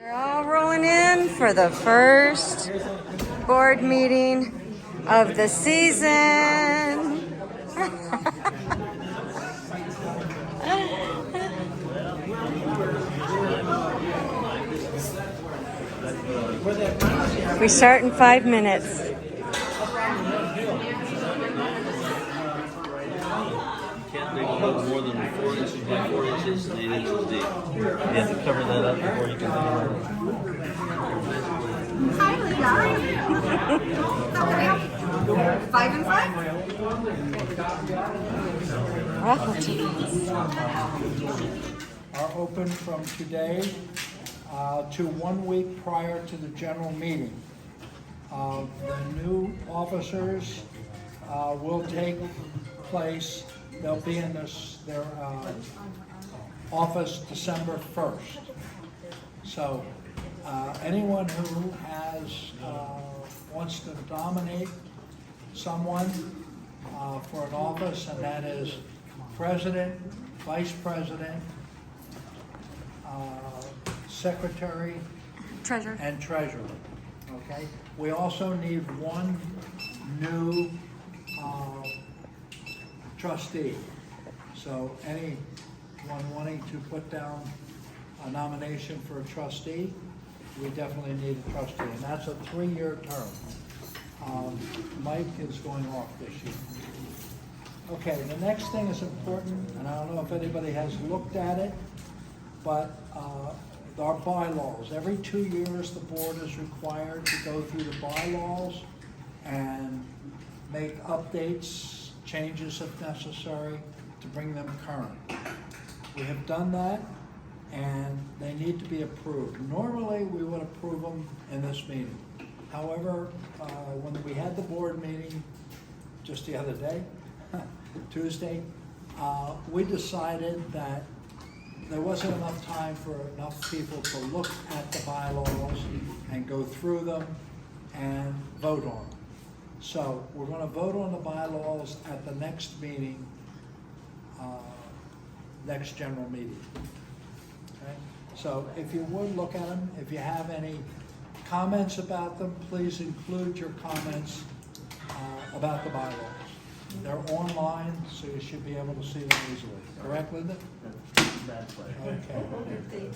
We're all rolling in for the first board meeting of the season. We start in 5 minutes. You can't dig a hole more than 4 inches by 4 inches and 8 inches deep. You have to cover that up before you can dig a hole. Hi, Leah. How are you? 5 and 5? Raffle tickets. Are open from today to 1 week prior to the general meeting. The new officers will take place, they'll be in their office December 1st. So anyone who wants to nominate someone for an office, and that is president, vice president, secretary, Treasurer. and treasurer, okay? We also need one new trustee. So anyone wanting to put down a nomination for a trustee, we definitely need a trustee, and that's a 3-year term. Mike is going off this year. Okay, the next thing is important, and I don't know if anybody has looked at it, but our bylaws. Every 2 years, the board is required to go through the bylaws and make updates, changes if necessary, to bring them current. We have done that, and they need to be approved. Normally, we would approve them in this meeting. However, when we had the board meeting just the other day, Tuesday, we decided that there wasn't enough time for enough people to look at the bylaws and go through them and vote on them. So we're going to vote on the bylaws at the next meeting, next general meeting. Okay? So if you would look at them, if you have any comments about them, please include your comments about the bylaws. They're online, so you should be able to see them easily. Correct, Linda? Okay.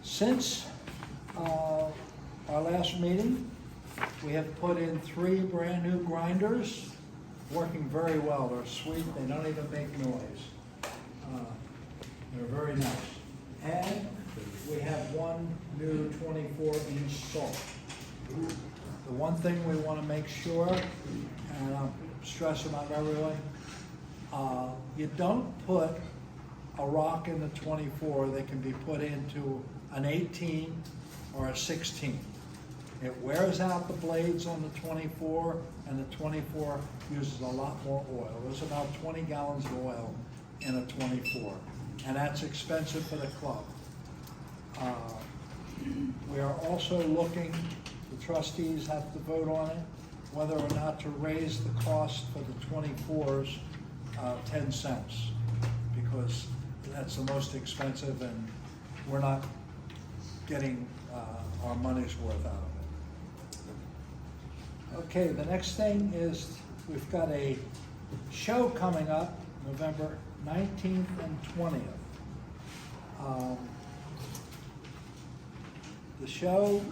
Since our last meeting, we have put in 3 brand new grinders, working very well. They're sweet, they don't even make noise. They're very nice. And we have 1 new 24-inch saw. The one thing we want to make sure, and I'm stressing on everyone, you don't put a rock in the 24 that can be put into an 18 or a 16. It wears out the blades on the 24, and the 24 uses a lot more oil. There's about 20 gallons of oil in a 24, and that's expensive for the club. We are also looking, the trustees have to vote on it, whether or not to raise the cost for the 24s 10 cents, because that's the most expensive and we're not getting our money's worth out of it. Okay, the next thing is we've got a show coming up November 19th and 20th. The show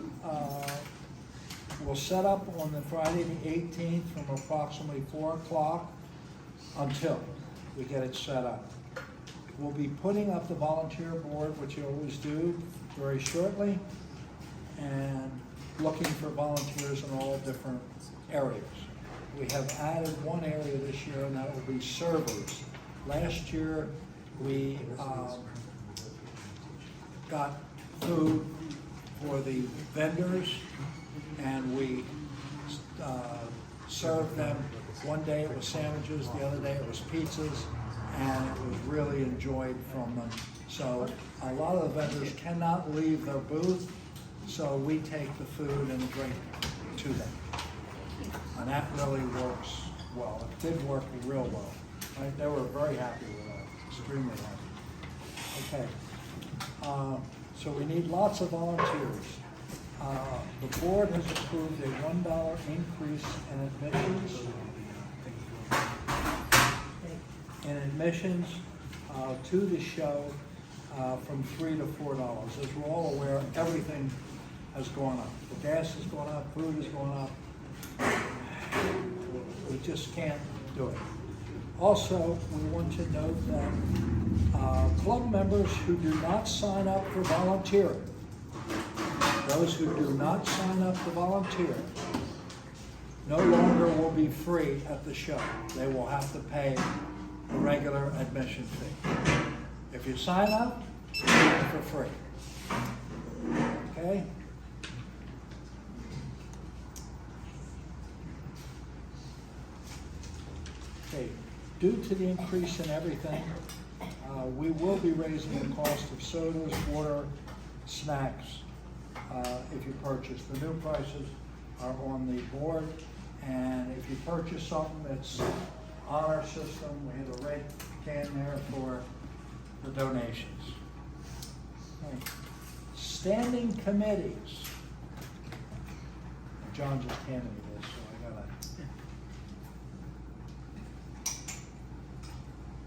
will set up on the Friday the 18th from approximately 4 o'clock until we get it set up. We'll be putting up the volunteer board, which you always do, very shortly, and looking for volunteers in all different areas. We have added one area this year, and that will be servers. Last year, we got food for the vendors, and we served them. One day it was sandwiches, the other day it was pizzas, and it was really enjoyed from them. So a lot of the vendors cannot leave their booth, so we take the food and drink to them. And that really works well. It did work real well. Right? They were very happy with that, extremely happy. Okay. So we need lots of volunteers. The board has approved a $1 increase in admissions. To the show from $3 to $4. As we're all aware, everything has gone up. The gas has gone up, food has gone up. We just can't do it. Also, we want to note that club members who do not sign up for volunteering, those who do not sign up to volunteer, no longer will be free at the show. They will have to pay the regular admission fee. If you sign up, you get it for free. Okay? Okay. Due to the increase in everything, we will be raising the cost of sodas, water, snacks, if you purchase. The new prices are on the board, and if you purchase something that's on our system, we have a red can there for the donations. Okay. Standing committees. John just handed me this, so I gotta.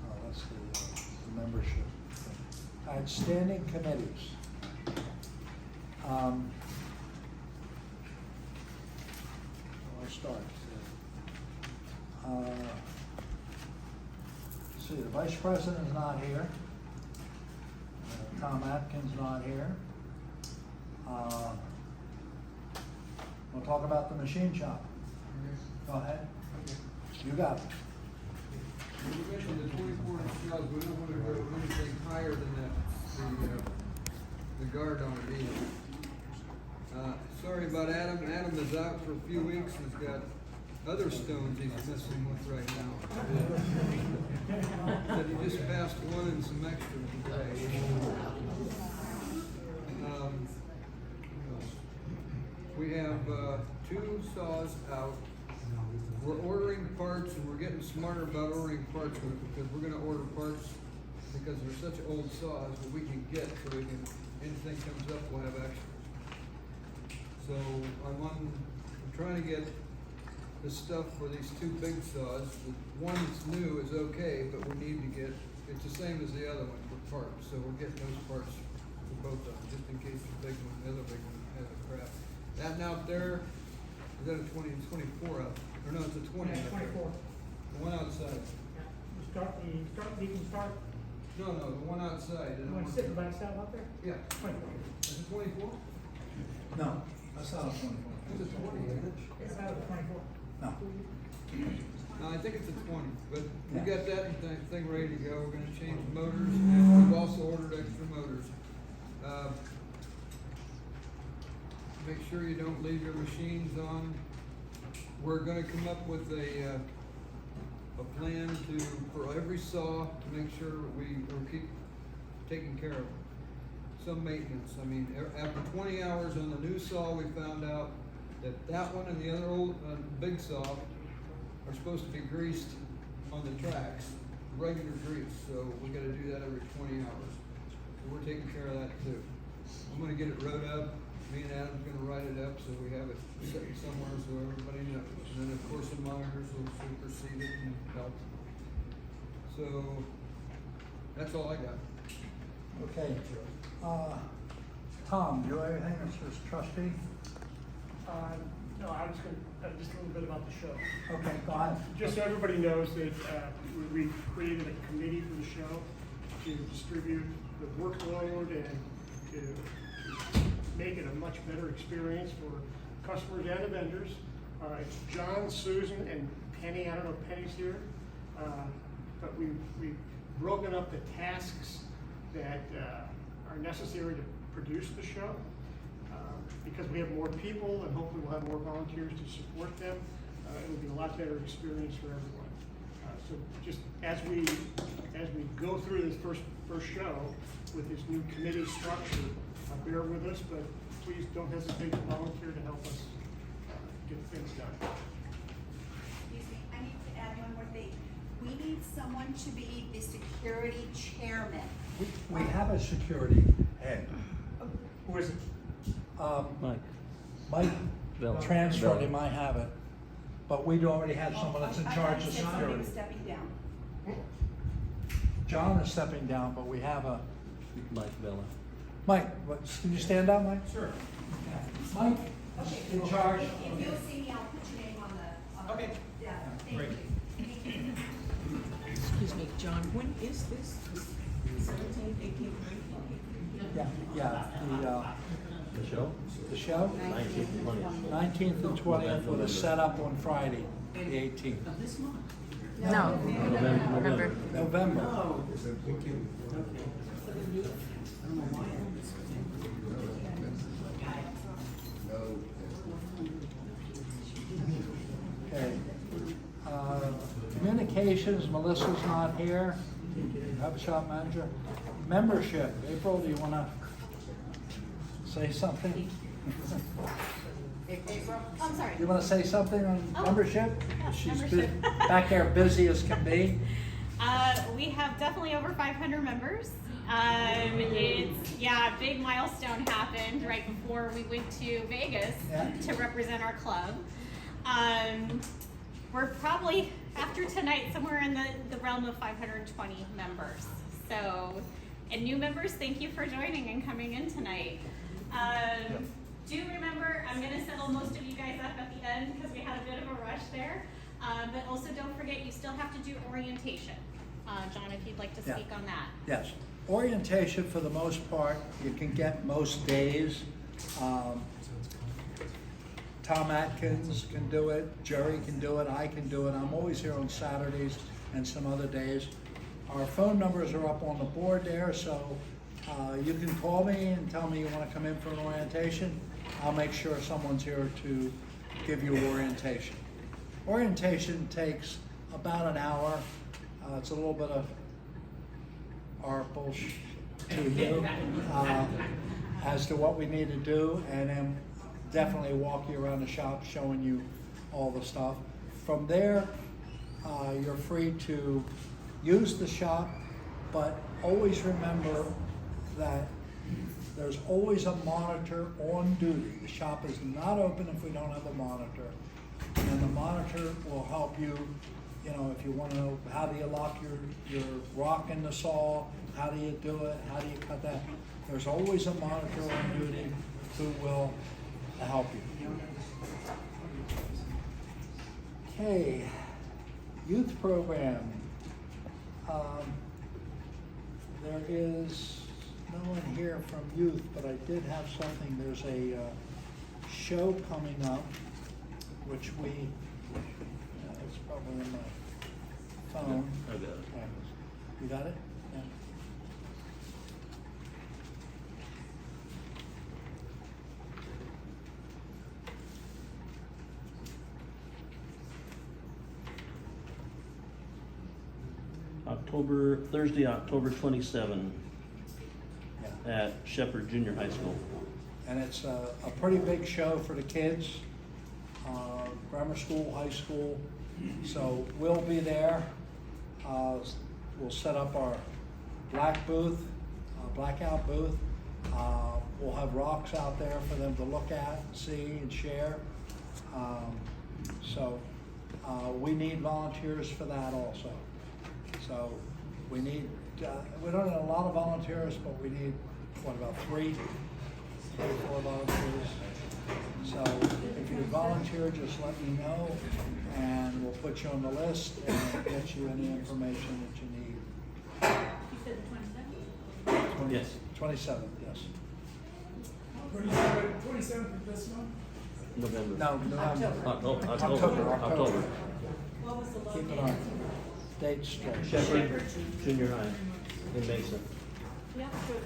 Oh, that's the membership. All right, standing committees. I'll start. See, the vice president is not here. Tom Atkins not here. We'll talk about the machine shop. Go ahead. You got it. You mentioned the 24-inch shells. We don't want to go anything higher than that, the guard on the vehicle. Sorry about Adam. Adam is out for a few weeks. He's got other stones he's messing with right now. Said he just passed one and some extras today. We have 2 saws out. We're ordering parts, and we're getting smarter about ordering parts because we're going to order parts because they're such old saws that we can get, so we can, anything comes up, we'll have extras. So I'm trying to get the stuff for these 2 big saws. The one that's new is okay, but we need to get, it's the same as the other one for parts. So we're getting those parts for both of them, just in case the big one, the other big one has a crap. That one out there, is that a 20, 24 up? Or no, it's a 20 Yeah, up there. 24. The one outside. You can start, No, the one outside. you want to sit by itself up there? Yeah. 24. Is it 24? No, that's not a 24. It's a 20, isn't it? It's out of the 24. No. No, I think it's a 20, but we Yeah. got that thing ready to go. We're gonna change the motors, and we've also ordered extra motors. Make sure you don't leave your machines on. We're gonna come up with a plan for every saw to make sure we keep taking care of them. Some maintenance. I mean, after 20 hours on the new saw, we found out that one and the other old big saw are supposed to be greased on the tracks, regular grease. So we got to do that every 20 hours. So we're taking care of that too. I'm going to get it wrote up. Me and Adam's going to write it up so we have it set somewhere so everybody knows. And then of course the monitors will supersede it and help. So that's all I got. Okay. Tom, do you have anything that says trustee? No, I was going to, just a little bit about the show. Okay, go ahead. Just so everybody knows that we created a committee for the show to distribute the workload and to make it a much better experience for customers and the vendors. It's John, Susan, and Penny. I don't know if Penny's here, but we've broken up the tasks that are necessary to produce the show. Because we have more people and hopefully we'll have more volunteers to support them, it will be a lot better experience for everyone. So just as we go through this first show with this new committee structure, bear with us, but please don't hesitate to volunteer to help us get things done. Excuse me, I need to add one more thing. We need some someone to be the security chairman. We have a security head. Who is it? Mike. Mike Bella. transferred, Bella. he might have it, but we'd already have someone that's in I charge thought of you said somebody security. was stepping down. John is stepping down, but we have a, Mike Bella. Mike, can you stand up, Mike? Sure. Mike, Okay. in charge. If you'll see me, I'll put your name on the. Okay. Yeah, thank Great. you. Thank you. Excuse me, John, when is this? 17th, 18th, 19th? Yeah, The show? the show, 19th, 20th. 19th and 20th with a setup on Friday, the 18th. Of this month? No, November. November. Oh. Okay. For the new, I don't know why I'm this. Okay. Communications, Melissa's not here. Have a shop manager. Membership, April, do you wanna say something? I'm sorry. You wanna say something on Oh, membership? yes, She's membership. back there busy as can be. We have definitely over 500 members. It's, a big milestone happened right before we went to Vegas Yeah. to represent our club. We're probably, after tonight, somewhere in the realm of 520 members. So, and new members, thank you for joining and coming in tonight. Do remember, I'm gonna settle most of you guys up at the end because we had a bit of a rush there. But also don't forget, you still have to do orientation. John, if you'd like to Yeah. speak on that. Yes, orientation for the most part, you can get most days. Tom Atkins can do it, Jerry can do it, I can do it. I'm always here on Saturdays and some other days. Our phone numbers are up on the board there, so you can call me and tell me you want to come in for an orientation. I'll make sure someone's here to give you orientation. Orientation takes about an hour. It's a little bit of our bullshit to you as to what we need to do, and then definitely walk you around the shop showing you all the stuff. From there, you're free to use the shop, but always remember that there's always a monitor on duty. The shop is not open if we don't have a monitor. And the monitor will help you, if you want to know how do you lock your rock in the saw, how do you do it, how do you cut that. There's always a monitor on duty who will help you. Okay, youth program. There is no one here from youth, but I did have something. There's a show coming up, which it's probably in my phone. I got it. Okay. You got it? Yeah. Thursday, October 27 Yeah. at Shepherd Junior High School. And it's a pretty big show for the kids, grammar school, high school. So we'll be there. We'll set up our blackout booth. We'll have rocks out there for them to look at, see, and share. We need volunteers for that also. So we don't need a lot of volunteers, but we need, about 3 or 4 volunteers. So if you volunteer, just let me know, and we'll put you on the list and get you any information that you need. You said the 27th? Yes. 27th, yes. 27th of this month? November. No, November. October. What was the Keep it location? on. Date straight. Shepherd Junior High in Mesa. Yeah, sure.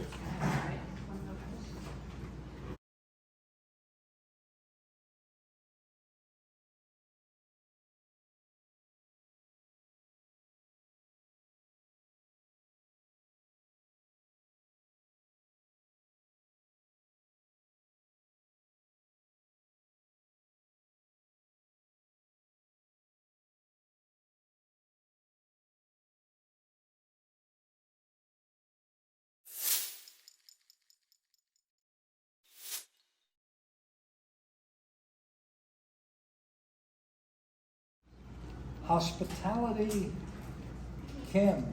Hospitality Kim.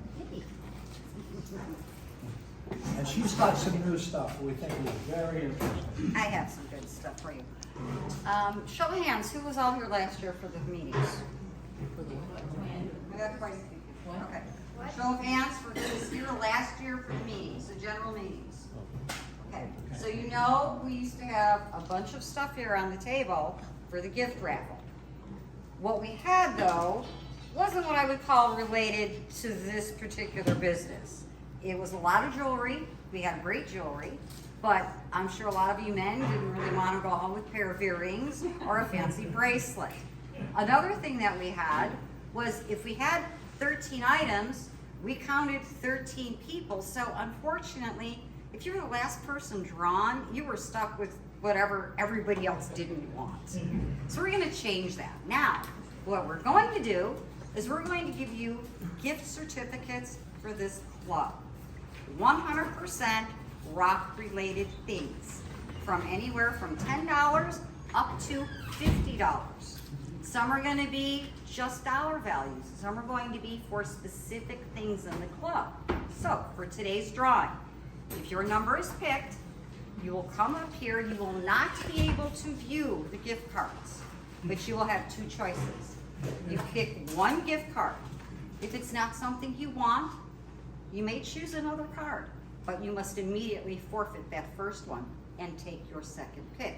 And she's got some new stuff we think is very interesting. I have some good stuff for you. Show of hands, who was all here last year for the meetings? I got quite a few. Okay. Show of hands for who was here last year for the meetings, the general meetings. Okay, so you know we used to have a bunch of stuff here on the table for the gift raffle. What we had though wasn't what I would call related to this particular business. It was a lot of jewelry. We had great jewelry, but I'm sure a lot of you men didn't really want to go home with a pair of earrings or a fancy bracelet. Another thing that we had was if we had 13 items, we counted 13 people. So unfortunately, if you were the last person drawn, you were stuck with whatever everybody else didn't want. So we're going to change that. Now, what we're going to do is we're going to give you gift certificates for this club. 100% rock-related things, from anywhere from $10 up to $50. Some are going to be just dollar values. Some are going to be for specific things in the club. So, for today's drawing, if your number is picked, you will come up here. You will not be able to view the gift cards, but you will have two choices. You pick one gift card. If it's not something you want, you may choose another card, but you must immediately forfeit that first one and take your second pick.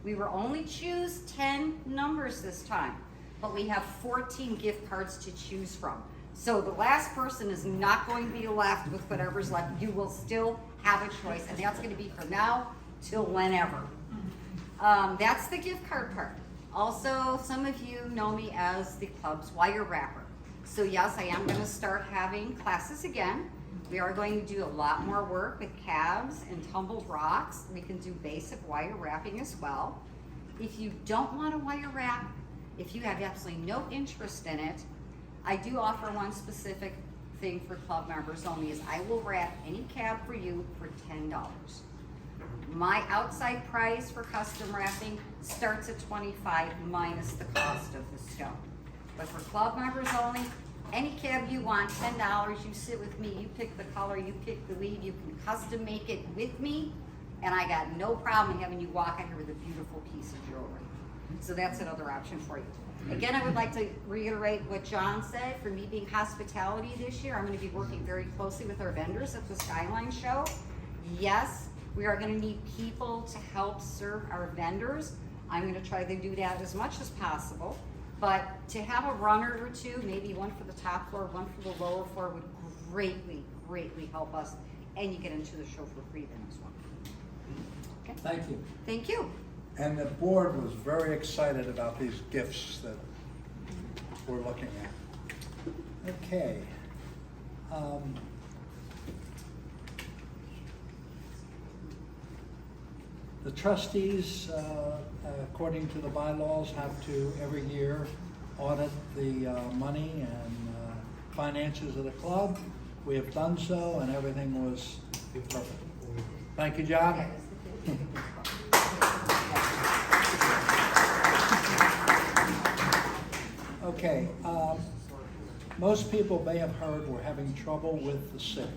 We will only choose 10 numbers this time, but we have 14 gift cards to choose from. So the last person is not going to be left with whatever's left. You will still have a choice, and that's going to be from now till whenever. That's the gift card part. Also, some of you know me as the club's wire wrapper. So yes, I am going to start having classes again. We are going to do a lot more work with cabs and tumbled rocks. We can do basic wire wrapping as well. If you don't want to wire wrap, if you have absolutely no interest in it, I do offer one specific thing for club members only, is I will wrap any cab for you for $10. My outside price for custom wrapping starts at $25 minus the cost of the stone. But for club members only, any cab you want, $10, you sit with me, you pick the color, you pick the weave, you can custom make it with me, and I got no problem having you walk in here with a beautiful piece of jewelry. So that's another option for you. Again, I would like to reiterate what John said. For me being hospitality this year, I'm going to be working very closely with our vendors at the Skyline Show. Yes, we are going to need people to help serve our vendors. I'm going to try to do that as much as possible. But to have a runner or two, maybe one for the top floor, one for the lower floor, would greatly, greatly help us. And you get into the show for free then as well. Okay? Thank you. Thank you. And the board was very excited about these gifts that we're looking at. Okay. The trustees, according to the bylaws, have to every year audit the money and finances of the club. We have done so, and everything was perfect. Thank you, John. Okay, most people may have heard we're having trouble with the city.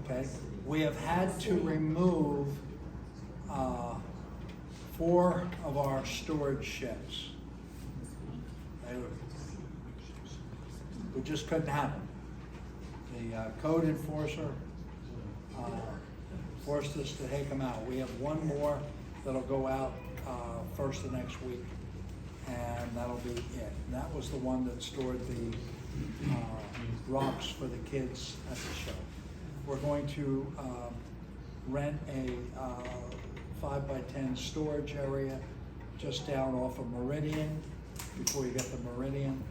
Okay, we have had to remove 4 of our storage sheds. We just couldn't have them. The code enforcer forced us to take them out. We have one more that'll go out first of next week, and that'll be it. And that was the one that stored the rocks for the kids at the show. We're going to rent a 5x10 storage area just down off of Meridian, before you get the Meridian.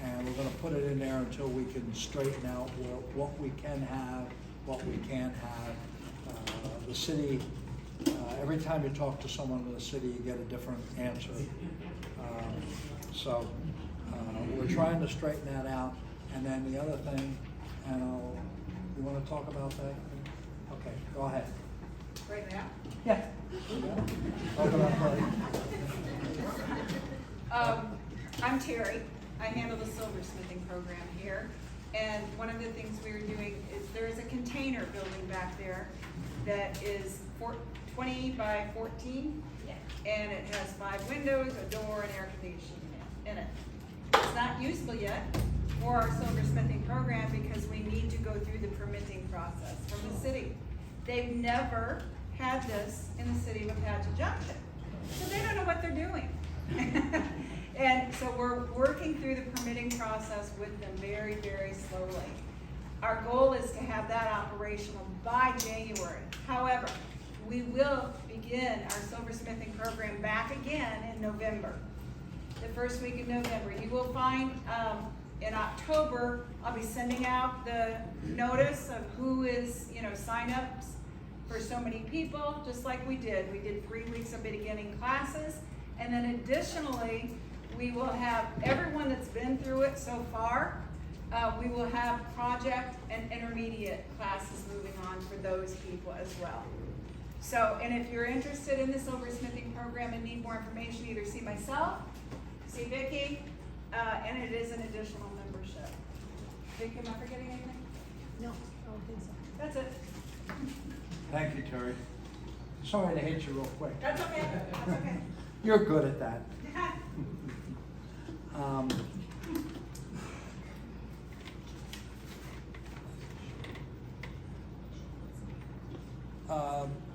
And we're going to put it in there until we can straighten out what we can have, what we can't have. The city, every time you talk to someone in the city, you get a different answer. So we're trying to straighten that out. And then the other thing, and you want to talk about that? Okay, go ahead. Right now? Yeah. Talk about that. I'm Terry. I handle the silversmithing program here. And one of the things we are doing is there is a container building back there that is 20 by 14. And it has 5 windows, a door, and air conditioning in it. It's not useful yet for our silversmithing program because we need to go through the permitting process from the city. They've never had this in the city of Apache Junction, so they don't know what they're doing. And so we're working through the permitting process with them very, very slowly. Our goal is to have that operational by January. However, we will begin our silversmithing program back again in November. The first week of November. You will find in October, I'll be sending out the notice of who is, sign-ups for so many people, just like we did. We did 3 weeks of beginning classes, and then additionally, we will have everyone that's been through it so far. We will have project and intermediate classes moving on for those people as well. So, and if you're interested in the silversmithing program and need more information, either see myself, see Vicki, and it is an additional membership. Vicki, am I forgetting anything? No, I don't think so. That's it. Thank you, Terry. Sorry to hit you real quick. That's okay. That's okay. You're good at that.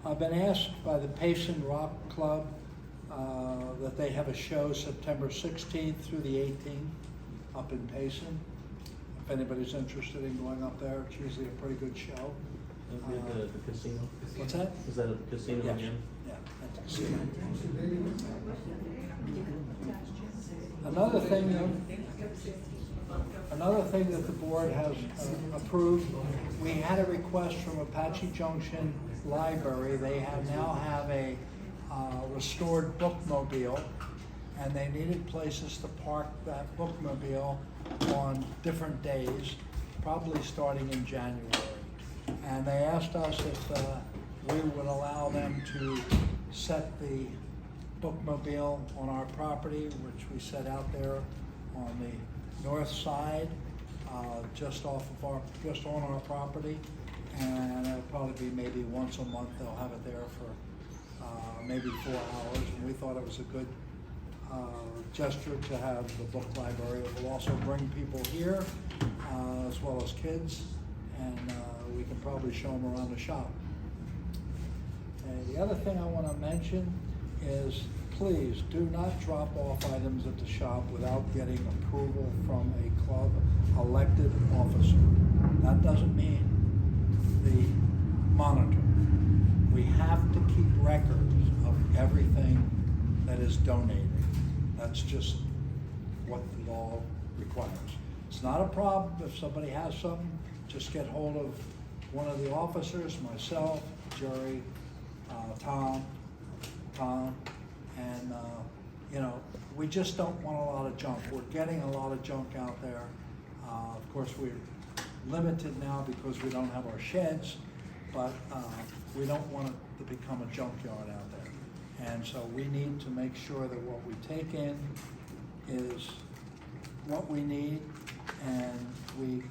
I've been asked by the Payson Rock Club that they have a show September 16th through the 18th up in Payson. If anybody's interested in going up there, it's usually a pretty good show. The casino. What's that? Is that at the casino Yes. again? Yeah, at the casino. Another thing that the board has approved, we had a request from Apache Junction Library. They now have a restored bookmobile, and they needed places to park that bookmobile on different days, probably starting in January. And they asked us if we would allow them to set the bookmobile on our property, which we set out there on the north side, just on our property. And it'll probably be maybe once a month they'll have it there for maybe 4 hours. And we thought it was a good gesture to have the book library. It will also bring people here as well as kids, and we can probably show them around the shop. And the other thing I want to mention is please do not drop off items at the shop without getting approval from a club elected officer. That doesn't mean the monitor. We have to keep records of everything that is donated. That's just what the law requires. It's not a problem if somebody has something, just get hold of one of the officers, myself, Jerry, Tom, and we just don't want a lot of junk. We're getting a lot of junk out there. Of course, we're limited now because we don't have our sheds, but we don't want it to become a junkyard out there. And so we need to make sure that what we take in is what we need, and we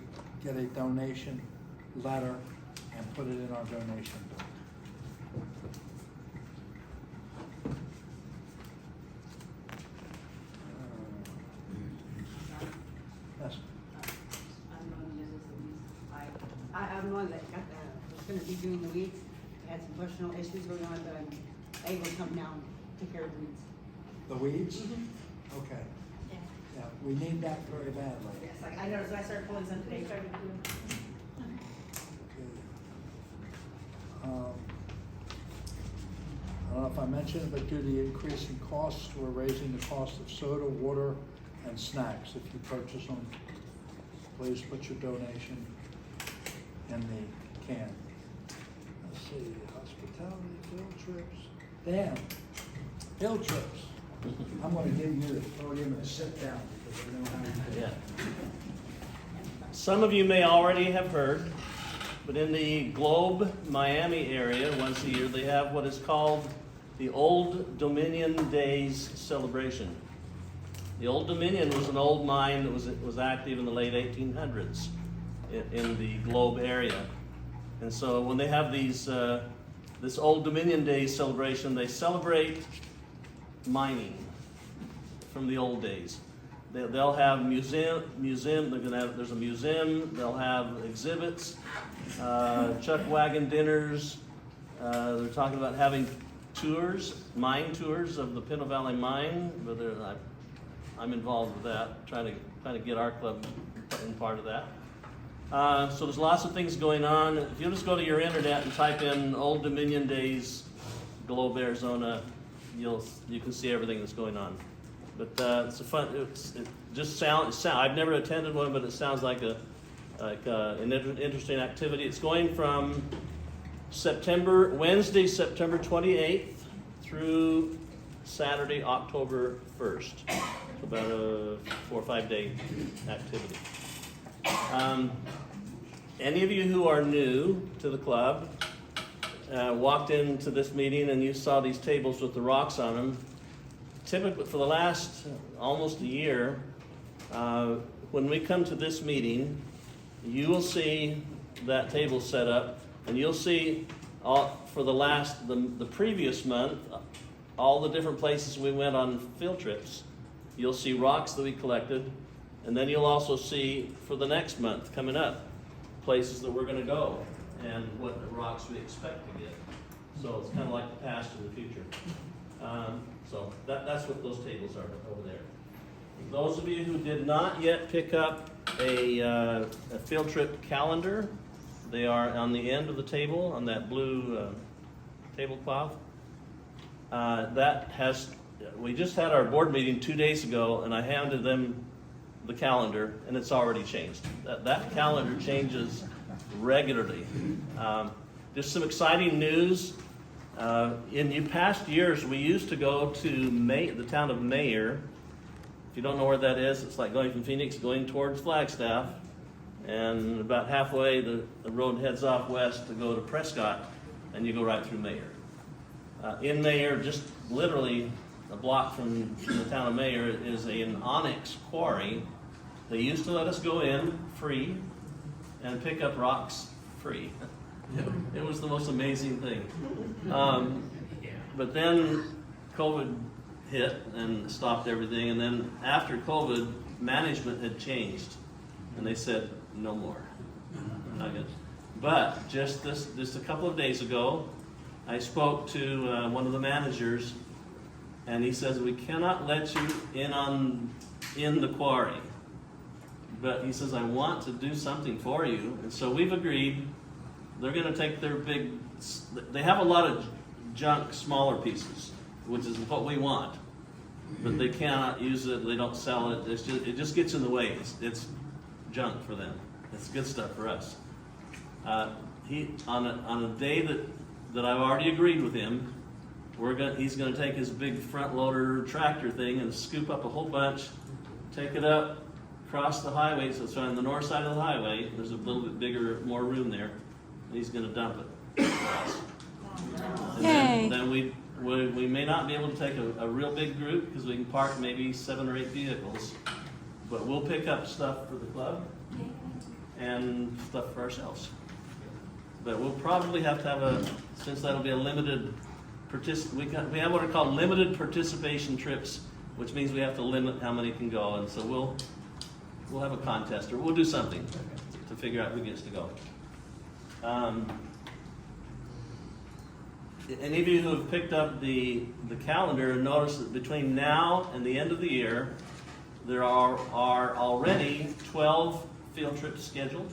get a donation letter and put it in our donation book. Yes. I'm one that was gonna be doing the weeds. I had some personal issues going on, but I'm able to come down and take care of the weeds. The weeds? Mm-hmm. Okay. Yeah, we need that very badly. Yes, I noticed I started pulling some today. Okay. I don't know if I mentioned it, but due to the increase in costs, we're raising the cost of soda, water, and snacks. If you purchase them, please put your donation in the can. Let's see, hospitality, field trips. Dan, field trips. I'm gonna give you the podium and sit down because we know how to do it. Yeah. Some of you may already have heard, but in the Globe, Miami area, once a year, they have what is called the Old Dominion Days celebration. The Old Dominion was an old mine that was active in the late 1800s in the Globe area. And so when they have these, this Old Dominion Day celebration, they celebrate mining from the old days. They'll have there's a museum, they'll have exhibits, chuck wagon dinners. They're talking about having mine tours of the Pinto Valley Mine, but I'm involved with that, trying to get our club in part of that. So there's lots of things going on. If you just go to your internet and type in Old Dominion Days, Globe, Arizona, you can see everything that's going on. But it's a fun. It just sounds. I've never attended one, but it sounds like an interesting activity. It's going from Wednesday, September 28th through Saturday, October 1st. It's about a 4 or 5 day activity. Any of you who are new to the club walked into this meeting and you saw these tables with the rocks on them. Typically, for the last almost a year, when we come to this meeting, you will see that table set up, and you'll see for the previous month, all the different places we went on field trips. You'll see rocks that we collected, and then you'll also see for the next month coming up, places that we're going to go and what rocks we expect to get. So it's kind of like the past and the future. So that's what those tables are over there. Those of you who did not yet pick up a field trip calendar, they are on the end of the table on that blue tablecloth. We just had our board meeting 2 days ago, and I handed them the calendar, and it's already changed. That calendar changes regularly. Just some exciting news. In past years, we used to go to the town of Mayer. If you don't know where that is, it's like going from Phoenix going towards Flagstaff, and about halfway the road heads off west to go to Prescott, and you go right through Mayer. In Mayer, just literally a block from the town of Mayer, is an onyx quarry. They used to let us go in free and pick up rocks free. It was the most amazing thing. But then COVID hit and stopped everything, and then after COVID, management had changed, and they said no more. But just a couple of days ago, I spoke to one of the managers, and he says, we cannot let you in the quarry. But he says, I want to do something for you. And so we've agreed. They're going to take they have a lot of junk, smaller pieces, which is what we want. But they cannot use it, they don't sell it, it just gets in the way. It's junk for them. It's good stuff for us. On a day that I've already agreed with him, he's going to take his big front loader tractor thing and scoop up a whole bunch, take it up, cross the highway, so it's on the north side of the highway. There's a little bit bigger, more room there. And he's going to dump it. And then we may not be able to take a real big group because we can park maybe 7 or 8 vehicles, but we'll pick up stuff for the club and stuff for ourselves. But we'll probably have to have since that'll be a limited we have what are called limited participation trips, which means we have to limit how many can go, and so we'll have a contest, or we'll do something to figure out who gets to go. Any of you who have picked up the calendar notice that between now and the end of the year, there are already 12 field trips scheduled.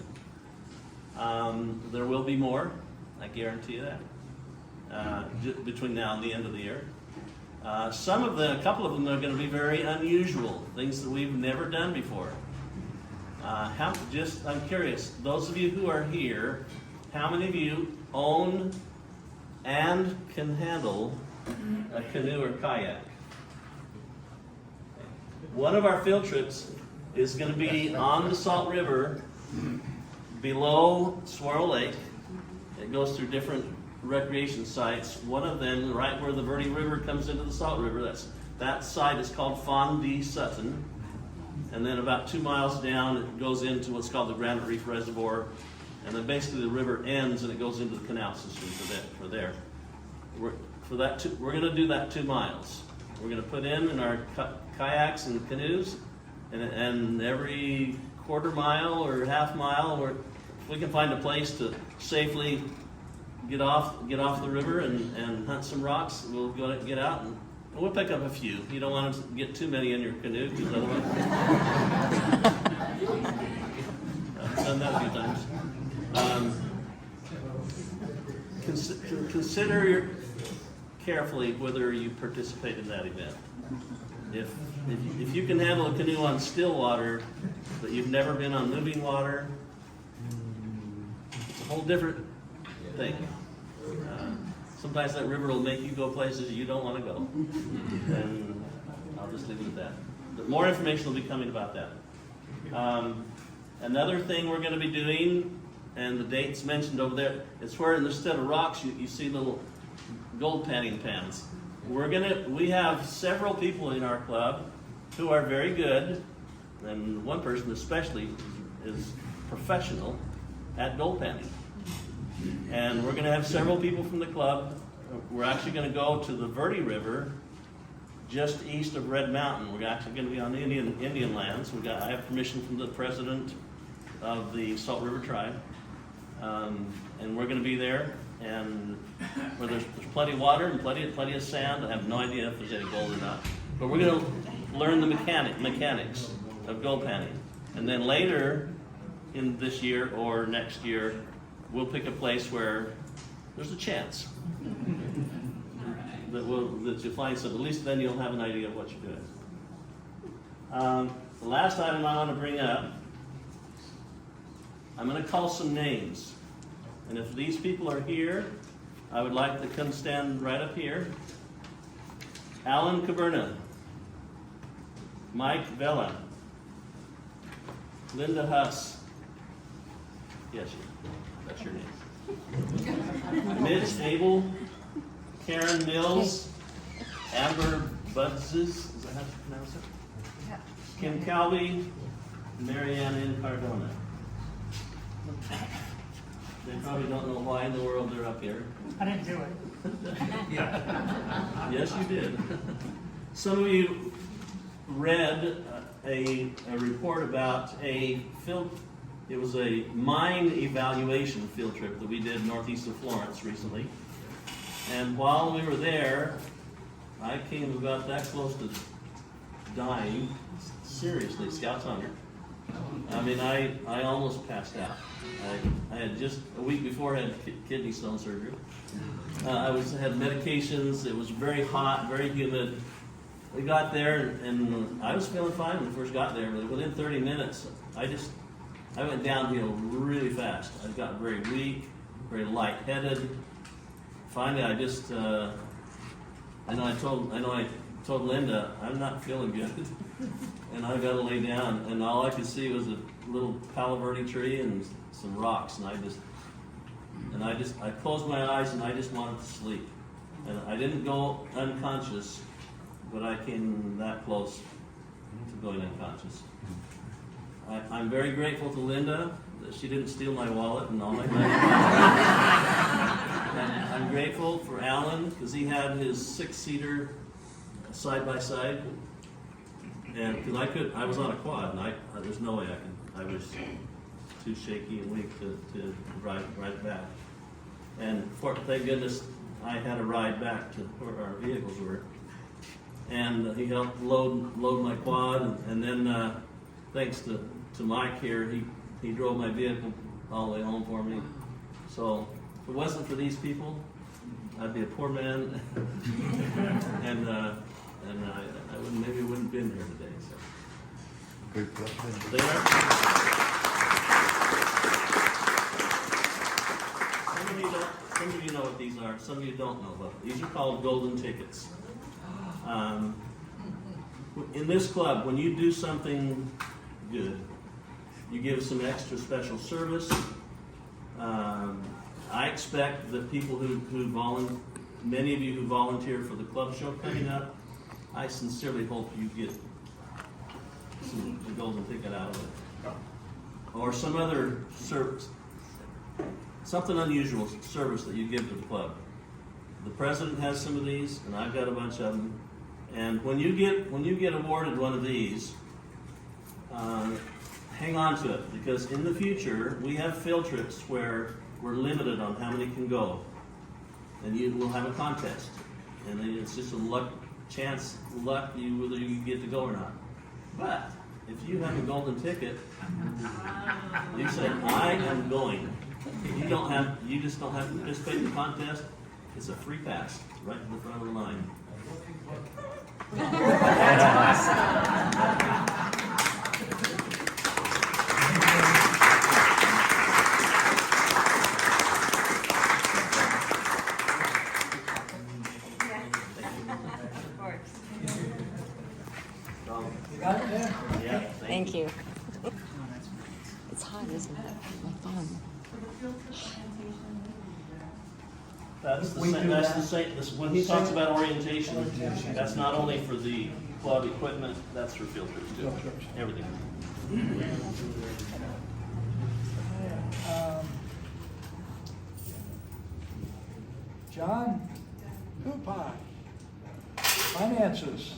There will be more, I guarantee you that, between now and the end of the year. A couple of them are going to be very unusual, things that we've never done before. I'm curious, those of you who are here, how many of you own and can handle a canoe or kayak? One of our field trips is going to be on the Salt River below Swirl Lake. It goes through different recreation sites. One of them, right where the Verde River comes into the Salt River, that's That site is called Fondee Sutton. And then about 2 miles down, it goes into what's called the Granite Reef Reservoir. And then basically the river ends and it goes into the canal system for there. We're going to do that 2 miles. We're going to put in our kayaks and canoes, and every quarter mile or half mile, if we can find a place to safely get off the river and hunt some rocks, we'll get out and we'll pick up a few. You don't want to get too many in your canoe, because otherwise I've done that a few times. Consider carefully whether you participate in that event. If you can handle a canoe on still water, but you've never been on moving water, it's a whole different thing. Sometimes that river will make you go places you don't want to go. And I'll just leave it at that. But more information will be coming about that. Another thing we're going to be doing, and the date's mentioned over there, it's where instead of rocks you see little gold panning pans. We have several people in our club who are very good, and one person especially is professional at gold panning. And we're going to have several people from the club. We're actually going to go to the Verde River, just east of Red Mountain. We're actually going to be on the Indian lands. I have permission from the president of the Salt River Tribe, and we're going to be there. And where there's plenty of water and plenty of sand. I have no idea if there's any gold or not. But we're going to learn the mechanics of gold panning. And then later in this year or next year, we'll pick a place where there's a chance that you'll find some. At least then you'll have an idea of what you're doing. The last item I want to bring up, I'm going to call some names. And if these people are here, I would like to come stand right up here. Alan Caberna, Mike Vela, Linda Huss. Yes, that's your name. Mitch Abel, Karen Mills, Amber Budzes, is that how you pronounce it? Yeah. Kim Calby, Marianne Cardona. They probably don't know why in the world they're up here. I didn't do it. Yes, you did. Some of you read a report about it was a mine evaluation field trip that we did northeast of Florence recently. And while we were there, I came about that close to dying, seriously, Scout's hunger. I mean, I almost passed out. I had just a week before had kidney stone surgery. I had medications. It was very hot, very humid. We got there, and I was feeling fine when we first got there. But within 30 minutes, I went downhill really fast. I got very weak, very lightheaded. Finally, I told Linda, I'm not feeling good. And I got to lay down, and all I could see was a little Palo Verde tree and some rocks, and I closed my eyes and I just wanted to sleep. And I didn't go unconscious, but I came that close to going unconscious. I'm very grateful to Linda that she didn't steal my wallet and all my money. And I'm grateful for Alan because he had his 6-seater side by side. And because I was on a quad, and there's no way I was too shaky and weak to ride back. And thank goodness I had a ride back to where our vehicles were. And he helped load my quad, and then thanks to Mike here, he drove my vehicle all the way home for me. So if it wasn't for these people, I'd be a poor man, and I wouldn't have been here today. So. Some of you know what these are. Some of you don't know what these are called. Golden tickets. In this club, when you do something good, you give some extra special service. I expect that people many of you who volunteer for the club show coming up, I sincerely hope you get a golden ticket out of it. Or some other service, something unusual service that you give to the club. The president has some of these, and I've got a bunch of them. And when you get awarded one of these, hang on to it, because in the future we have field trips where we're limited on how many can go, and we'll have a contest, and then it's just a luck whether you get to go or not. But if you have a golden ticket, you say, I am going. You just don't have to participate in the contest. It's a free pass right in the front of the line. You got it there? Yeah, Thank you. It's hot, isn't it? My phone. That's the We same. do That's that. the same. When he talks about orientation, that's not only for the club equipment. That's for field trips too. Field trips. Everything. John Coupon, finances.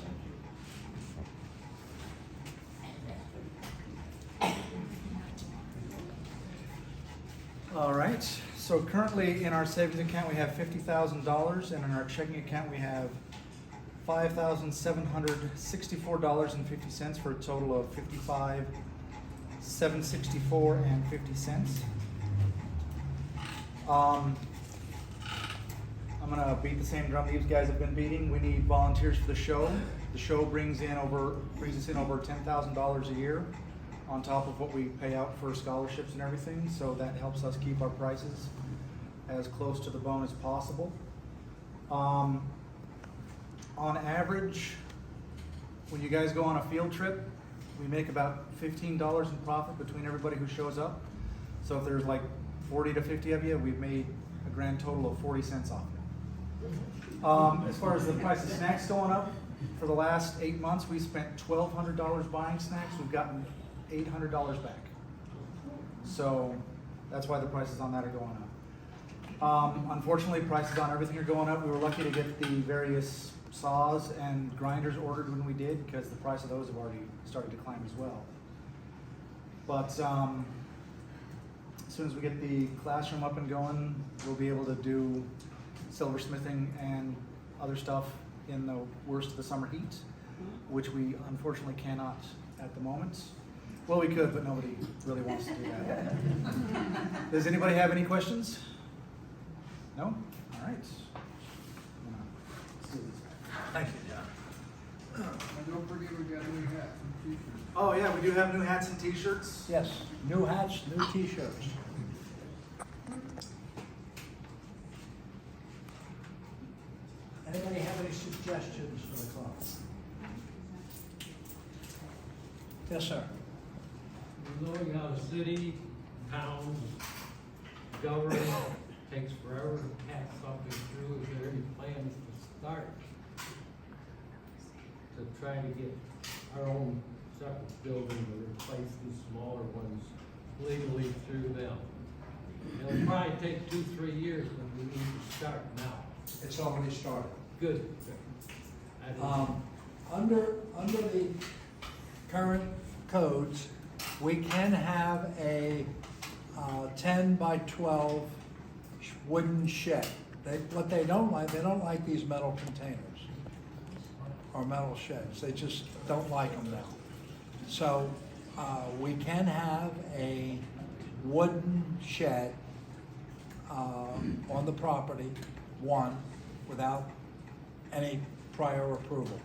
All right, so currently in our savings account, we have $50,000, and in our checking account, we have $5,764.50 for a total of $55,764.50. I'm gonna beat the same drum these guys have been beating. We need volunteers for the show. The show brings us in over $10,000 a year, on top of what we pay out for scholarships and everything, so that helps us keep our prices as close to the bone as possible. On average, when you guys go on a field trip, we make about $15 in profit between everybody who shows up. So if there's like 40 to 50 of you, we've made a grand total of 40 cents off it. As far as the price of snacks going up, for the last 8 months, we spent $1,200 buying snacks. We've gotten $800 back. So that's why the prices on that are going up. Unfortunately, prices on everything are going up. We were lucky to get the various saws and grinders ordered when we did, because the price of those have already started to climb as well. But as soon as we get the classroom up and going, we'll be able to do silversmithing and other stuff in the worst of the summer heat, which we unfortunately cannot at the moment. Well, we could, but nobody really wants to do that. Does anybody have any questions? No? All right. Thank you, John. And don't forget we got new hats and t-shirts. Oh yeah, we do have new hats and t-shirts. Yes, new hats, new t-shirts. Anybody have any suggestions for the club? Yes, sir. Knowing how the city, towns, government takes forever to pass something through, is there any plans to start to try to get our own separate building or replace these smaller ones legally through them? It'll probably take 2-3 years, but we need to start now. It's already started. Good. I didn't- Under the current codes, we can have a 10 by 12 wooden shed. What they don't like these metal containers or metal sheds. They just don't like them now. So we can have a wooden shed on the property, without any prior approval.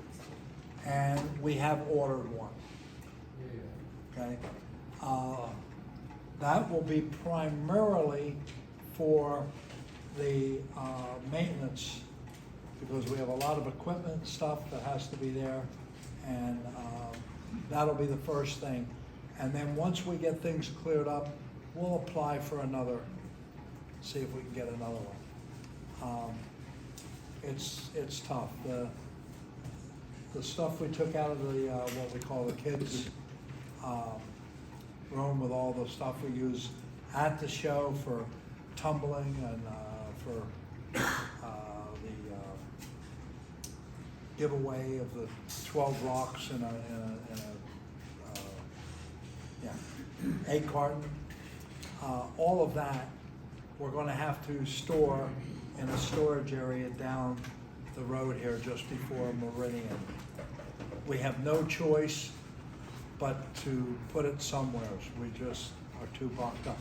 And we have ordered one. Okay? That will be primarily for the maintenance, because we have a lot of equipment and stuff that has to be there, and that'll be the first thing. And then once we get things cleared up, we'll apply for another, see if we can get another one. It's tough. the stuff we took out of the, what we call the kids' room with all the stuff we use at the show for tumbling and for the giveaway of the 12 rocks in a egg carton. All of that, we're gonna have to store in a storage area down the road here just before Meridian. We have no choice but to put it somewhere. We just are too bucked up.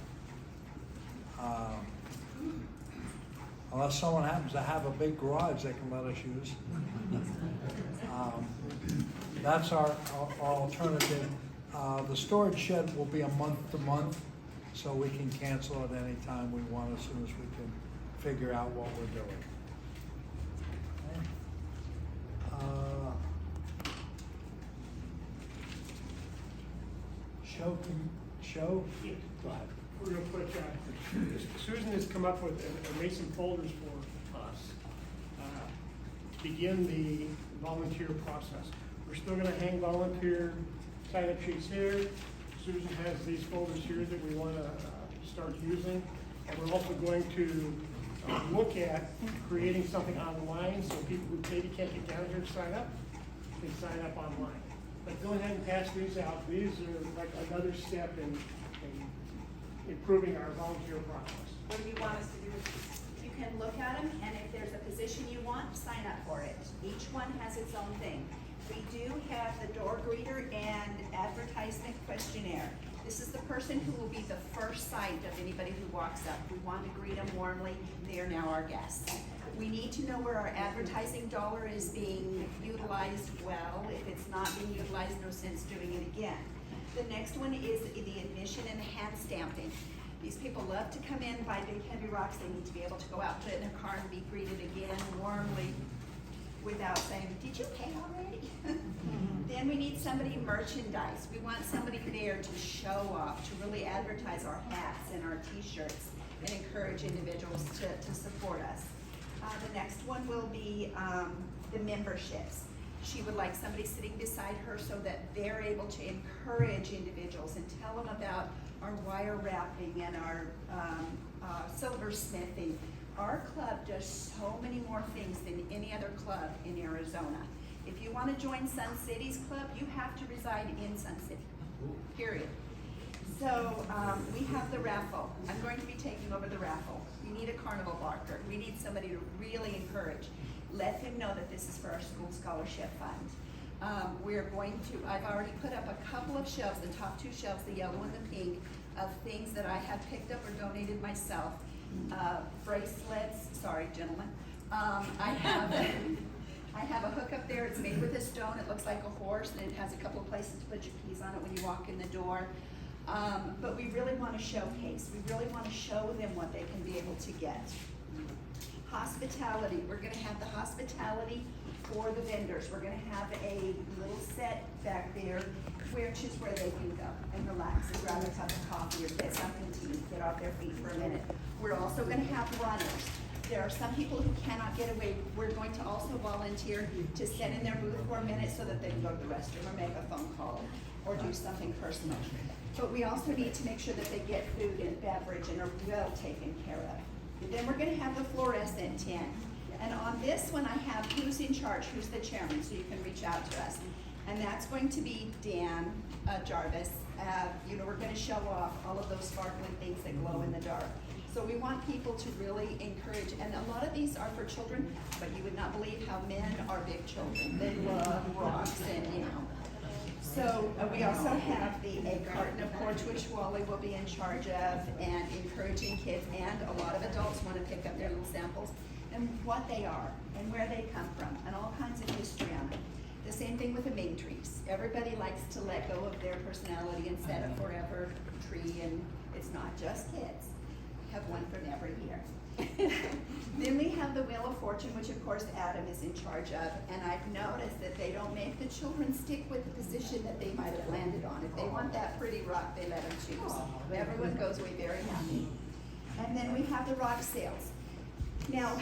Unless someone happens to have a big garage they can let us use. That's our alternative. The storage shed will be a month to month, so we can cancel at any time we want as soon as we can figure out what we're doing. Show? Go ahead. Real quick, Susan has come up with and made some folders for us. Begin the volunteer process. We're still gonna hang volunteer sign-up sheets here. Susan has these folders here that we wanna start using. And we're also going to look at creating something online so people who maybe can't get down here to sign up can sign up online. But go ahead and pass these out. These are like another step in improving our volunteer process. What you want us to do is you can look at them, and if there's a position you want, sign up for it. Each one has its own thing. We do have the door greeter and advertisement questionnaire. This is the person who will be the first sight of anybody who walks up. We want to greet them warmly. They are now our guests. We need to know where our advertising dollar is being utilized well. If it's not being utilized, no sense doing it again. The next one is the admission and the hand stamping. These people love to come in, buy big heavy rocks. They need to be able to go out, put it in a car, and be greeted again warmly without saying, "Did you pay already?" Then we need somebody merchandise. We want somebody there to show off, to really advertise our hats and our t-shirts and encourage individuals to support us. The next one will be the memberships. She would like somebody sitting beside her so that they're able to encourage individuals and tell them about our wire wrapping and our silversmithing. Our club does so many more things than any other club in Arizona. If you want to join Sun City's club, you have to reside in Sun City, period. So we have the raffle. I'm going to be taking over the raffle. We need a carnival barker. We need somebody to really encourage. Let them know that this is for our school scholarship fund. We're going to, I've already put up a couple of shelves, the top two shelves, the yellow and the pink, of things that I have picked up or donated myself. Bracelets, sorry gentlemen. I have a hook up there, it's made with a stone, it looks like a horse, and it has a couple of places to put your keys on it when you walk in the door. But we really want to showcase, we really want to show them what they can be able to get. Hospitality, we're going to have the hospitality for the vendors. We're going to have a little set back there, which is where they can go and relax and grab a cup of coffee or get something to eat, get off their feet for a minute. We're also going to have runners. There are some people who cannot get away. We're going to also volunteer to sit in their booth for a minute so that they can go to the restroom or make a phone call or do something personal. But we also need to make sure that they get food and beverage and are well taken care of. Then we're going to have the fluorescent tin. And on this one, I have who's in charge, who's the chairman, so you can reach out to us. And that's going to be Dan Jarvis. We're going to show off all of those sparkling things that glow in the dark. So we want people to really encourage, and a lot of these are for children, but you would not believe how men are big children. They love rocks and, So we also have the egg carton, of course, which Wally will be in charge of, and encouraging kids, and a lot of adults want to pick up their little samples, and what they are, and where they come from, and all kinds of history on them. The same thing with the Main trees. Everybody likes to let go of their personality and set a forever tree, and it's not just kids. We have one from every year. Then we have the Wheel of Fortune, which of course Adam is in charge of, and I've noticed that they don't make the children stick with the position that they might have landed on. If they want that pretty rock, they let them choose. Everyone goes away very happy. And then we have the rock sales. Now,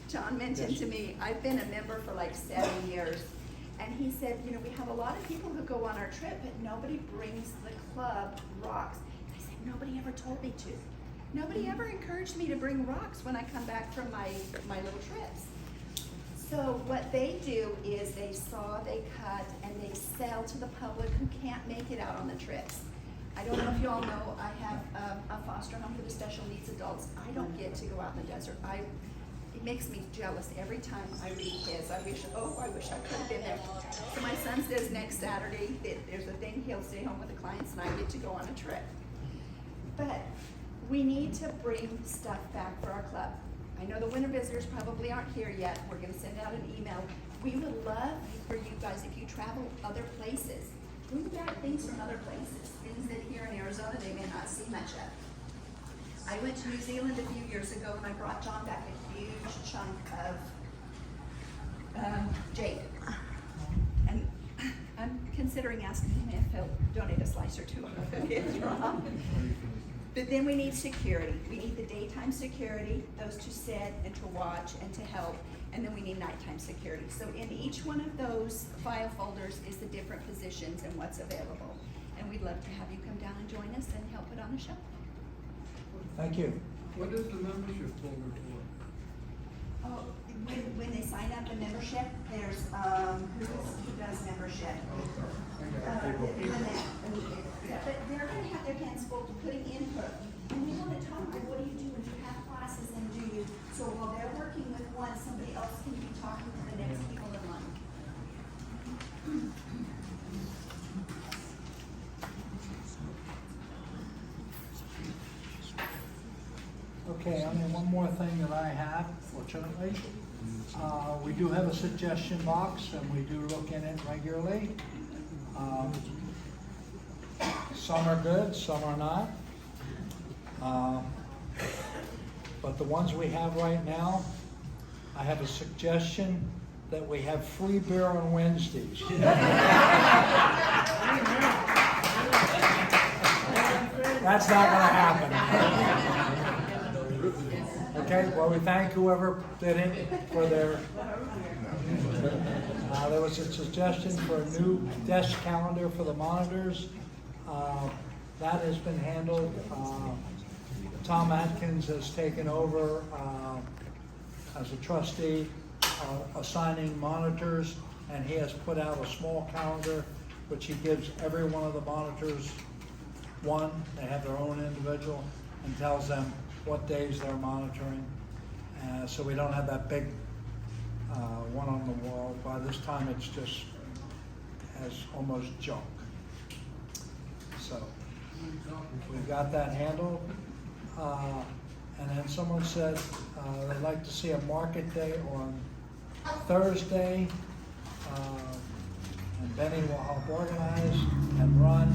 John mentioned to me, I've been a member for like 7 years, And he said, you know, we have a lot of people who go on our trip, but nobody brings the club rocks. I said, nobody ever told me to. Nobody ever encouraged me to bring rocks when I come back from my little trips. So what they do is they saw, they cut, and they sell to the public who can't make it out on the trips. I don't know if you all know, I have a foster home for the special needs adults. I don't get to go out in the desert. It makes me jealous every time I read his. I wish I could have been there. So my son says next Saturday, there's a thing, he'll stay home with the clients and I get to go on a trip. But we need to bring stuff back for our club. I know the winter visitors probably aren't here yet. We're gonna send out an email. We would love for you guys, if you travel other places, bring back things from other places, things that here in Arizona they may not see much of. I went to New Zealand a few years ago and I brought John back a huge chunk of jade. And I'm considering asking him if he'll donate a slice or two of his raw. But then we need security. We need the daytime security, those to sit and to watch and to help, and then we need nighttime security. So in each one of those file folders is the different positions and what's available. And we'd love to have you come down and join us and help put on a show. Thank you. What is the membership folder for? Oh, when they sign up a membership, there's, who does membership? But they're gonna have their hands full putting input. And we wanna talk about what do you do when you have classes and do you, so while they're working with one, somebody else can be talking to the next people in line. Okay, I mean, one more thing that I have, fortunately. We do have a suggestion box and we do look in it regularly. Some are good, some are not. But the ones we have right now, I have a suggestion that we have free beer on Wednesdays. That's not gonna happen. Okay, well, we thank whoever did it for their, there was a suggestion for a new desk calendar for the monitors. That has been handled. Tom Atkins has taken over as a trustee, assigning monitors, and he has put out a small calendar which he gives every one of the monitors one. They have their own individual, and tells them what days they're monitoring. So we don't have that big one on the wall. By this time it's just as almost junk. So we've got that handled. And then someone said they'd like to see a market day on Thursday. And Benny will help organize and run.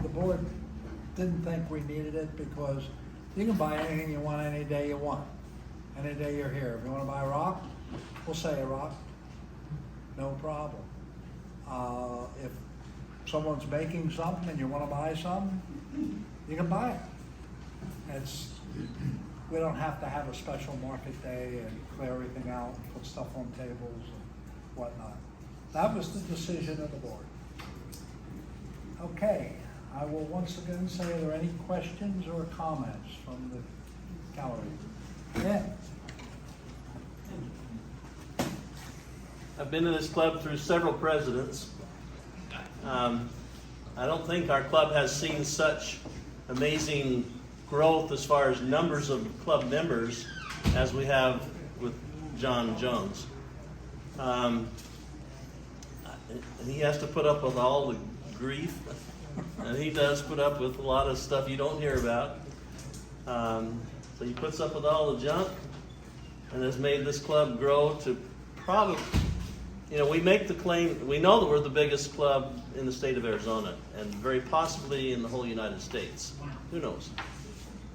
The board didn't think we needed it because you can buy anything you want any day you want. Any day you're here. If you want to buy a rock, we'll sell you a rock. No problem. If someone's making something and you want to buy something, you can buy it. We don't have to have a special market day and clear everything out, put stuff on tables and whatnot. That was the decision of the board. Okay, I will once again say, are there any questions or comments from the gallery? Yeah. I've been in this club through several presidents. I don't think our club has seen such amazing growth as far as numbers of club members as we have with John Jones. He has to put up with all the grief, and he does put up with a lot of stuff you don't hear about. So he puts up with all the junk and has made this club grow to probably, we make the claim, we know that we're the biggest club in the state of Arizona and very possibly in the whole United States. Who knows?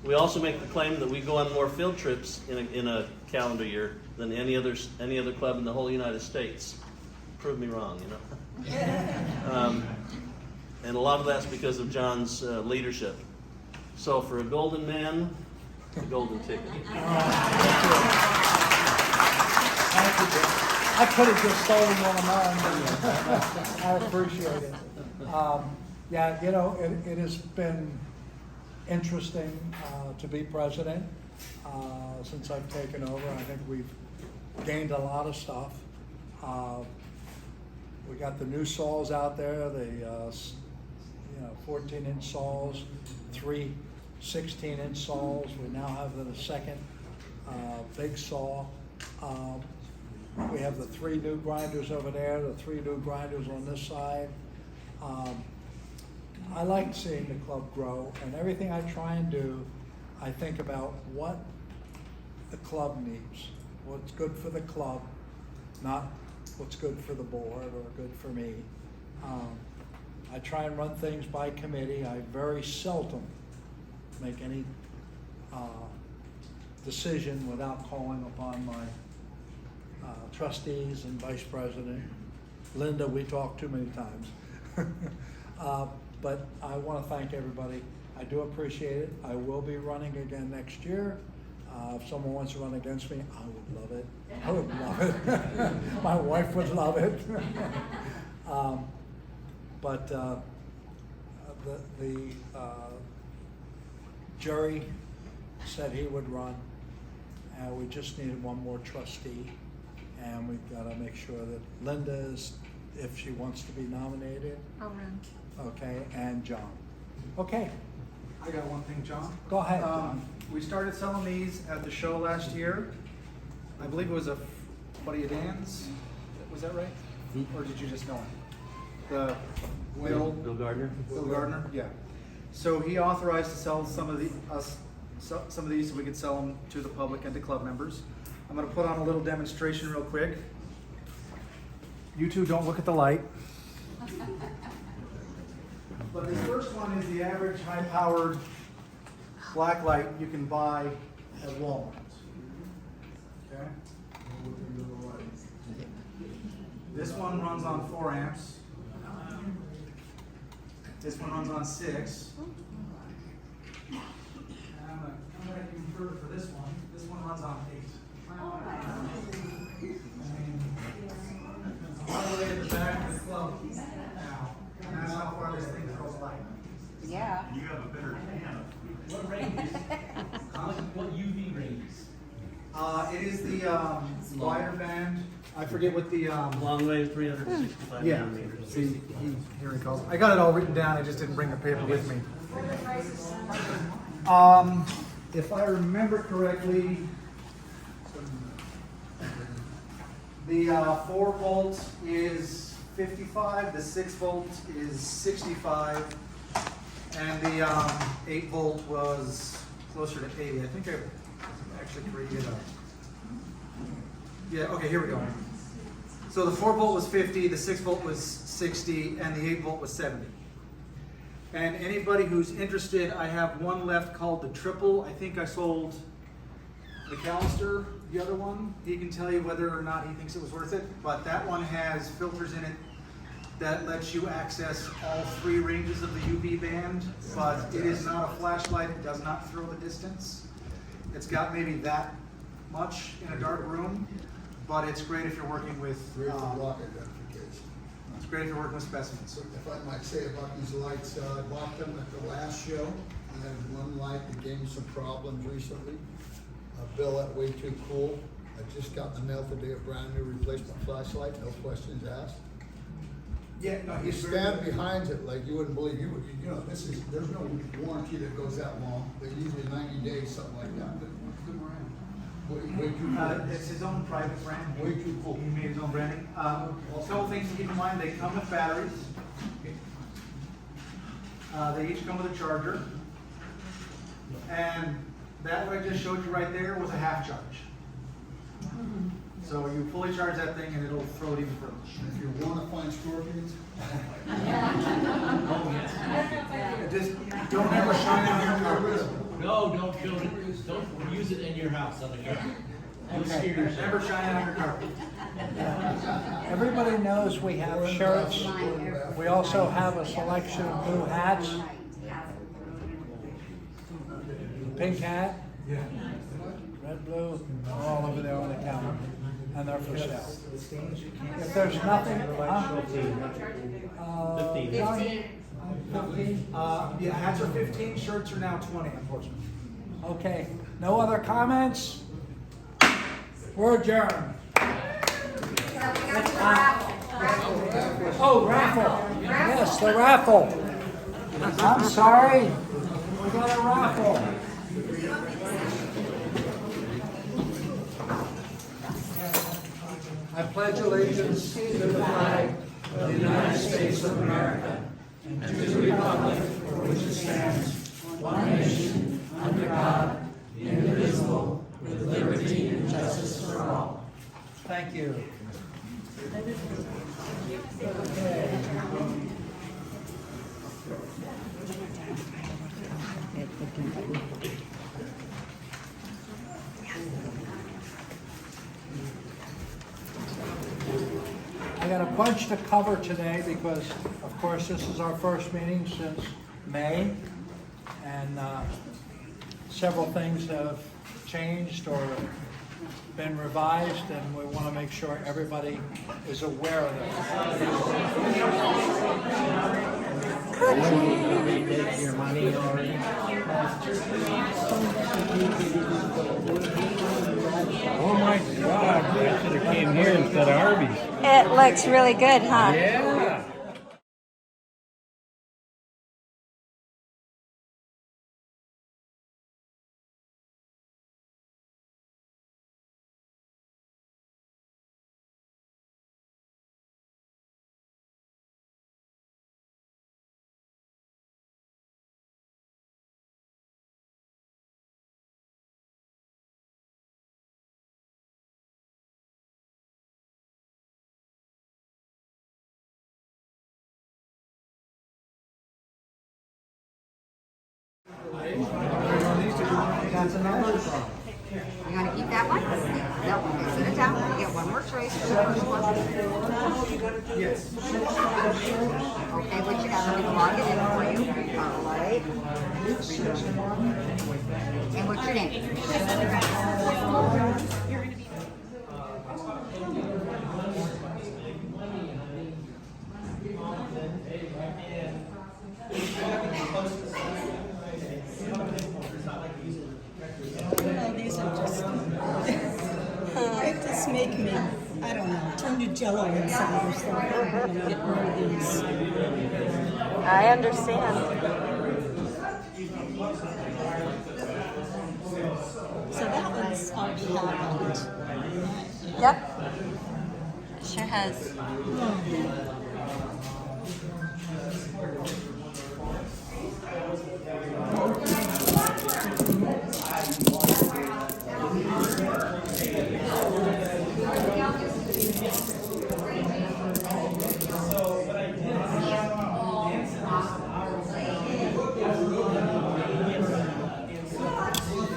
We also make the claim that we go on more field trips in a calendar year than any other club in the whole United States. Prove me wrong, and a lot of that's because of John's leadership. So for a golden man, a golden ticket. Thank you, Jim. I could have just sold them on mine. I appreciate it. Yeah, you know, it has been interesting to be president since I've taken over. I think we've gained a lot of stuff. We got the new saws out there, the 14-inch saws, 3 16-inch saws. We now have the second big saw. We have the 3 new grinders over there, the 3 new grinders on this side. I like seeing the club grow, and everything I try and do, I think about what the club needs, what's good for the club, not what's good for the board or good for me. I try and run things by committee. I very seldom make any decision without calling upon my trustees and vice president. Linda, we talk too many times. But I want to thank everybody. I do appreciate it. I will be running again next year. If someone wants to run against me, I would love it. I would love it. My wife would love it. But Jerry said he would run. We just needed one more trustee, and we've got to make sure that Linda is, if she wants to be nominated. I'll run. Okay, and John. Okay, I got one thing, John. go ahead, John. We started selling these at the show last year. I believe it was a buddy of Dan's. Was that right? Or did you just know him? Bill Gardner? Bill Gardner, yeah. So he authorized to sell some of these so we could sell them to the public and to club members. I'm gonna put on a little demonstration real quick. You two don't look at the light. But this first one is the average high-powered black light you can buy at Walmart. Okay? This one runs on 4 amps. This one runs on 6. And I'm gonna convert for this one. This one runs on 8. All the way to the back of the club now. And that's how far this thing throws light. Yeah. You have a better can of what ranges? What UV ranges? It is the wider band. I forget what the Long way, 365 yeah. millimeters. See, here he goes. I got it all written down. I just didn't bring the paper with me. If I remember correctly, the 4 volt is 55. The 6 volt is 65, and the 8 volt was closer to 80. I think I actually created a. Yeah. Okay. Here we go. So the 4 volt was 50, the 6 volt was 60, and the 8 volt was 70. And anybody who's interested, I have one left called the triple. I think I sold McAllister, the other one. He can tell you whether or not he thinks it was worth it. But that one has filters in it that lets you access all 3 ranges of the UV band. But it is not a flashlight. It does not throw the distance. It's got maybe that much in a dark room. But it's great if you're working with rock identification. it's great if you're working with specimens. So if I might say about these lights, I bought them at the last show. I had one light that gave me some problems recently. Bill, that way too cool. I just got in the mail today a brand new replacement flashlight, no questions asked. Yeah, no, You stand behind it like you wouldn't believe. You know, there's no warranty that goes that long. They're usually 90 days, something like that. But way too cool. it's his own private brand. Way too cool. He made his own branding. A couple things to keep in mind, they come with batteries. They each come with a charger. And that what I just showed you right there was a half charge. So you fully charge that thing and it'll throw it even further. If you want to find scorpions, Just don't ever shine it on your carpet. No, don't show it. Don't use it in your house on the carpet. You'll scare yourself. Never shine it on your carpet. Everybody knows we have shirts. We also have a selection of blue hats. Pink hat. Yeah. Red, blue, they're all over there on the counter. and they're for sale. If there's nothing, huh? 15. 15? Yeah, hats are 15, shirts are now 20, unfortunately. Okay, no other comments? We're adjourned. Oh, raffle. Yes, the raffle. I'm sorry. We got a raffle. I pledge allegiance to the flag of the United States of America and to the republic for which it stands, one nation, under God, indivisible, with liberty and justice for all. Thank you. I got a bunch to cover today because, of course, this is our first meeting since May, and several things have changed or been revised, and we want to make sure everybody is aware of it. Oh my God, I should have came here instead of Arby's. It looks really good, huh? Yeah. You want to keep that one? No, okay, set it down. You get one more choice for the first one. Yes. Okay, what you got? Let me log it in for you. All right. And what's your name? These are just, they just make me, I don't know, turn to jello inside or something when I get one of these. I understand. So that one's already happened. Yep. It sure has.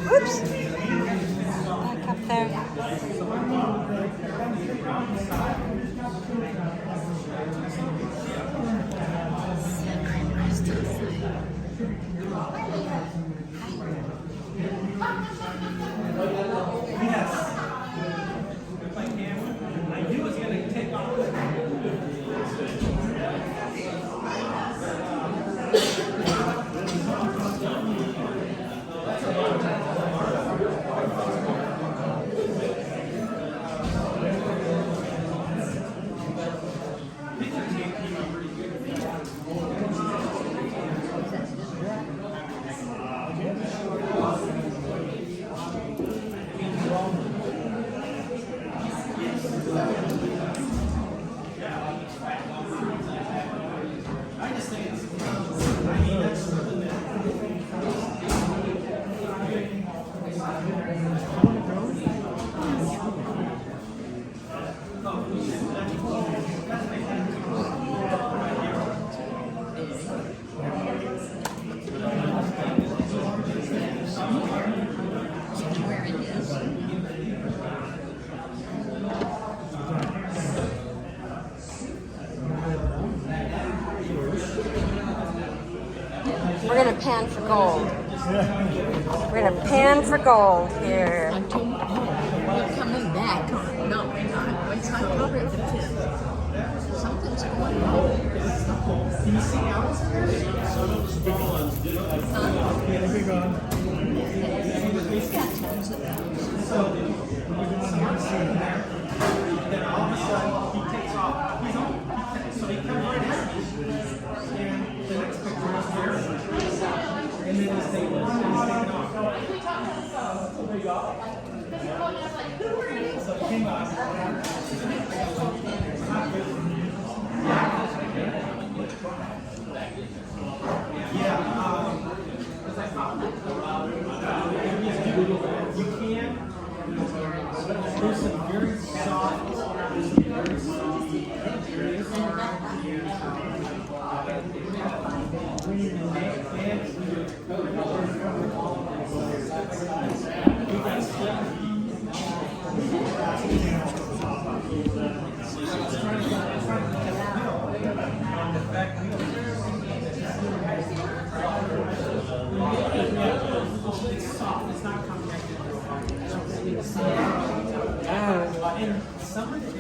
Whoops. Back up there. We're gonna pan for gold. We're gonna pan for gold here. We're coming back. No, probably have to. Something's going on. Do you see owls in there? We've got tons of those. So, then all of a sudden, he takes off. He's on. So he comes right at me. And the next picture is there. And then this thing was taken off. So it came off. Yeah, you can. There's some very soft, and some of the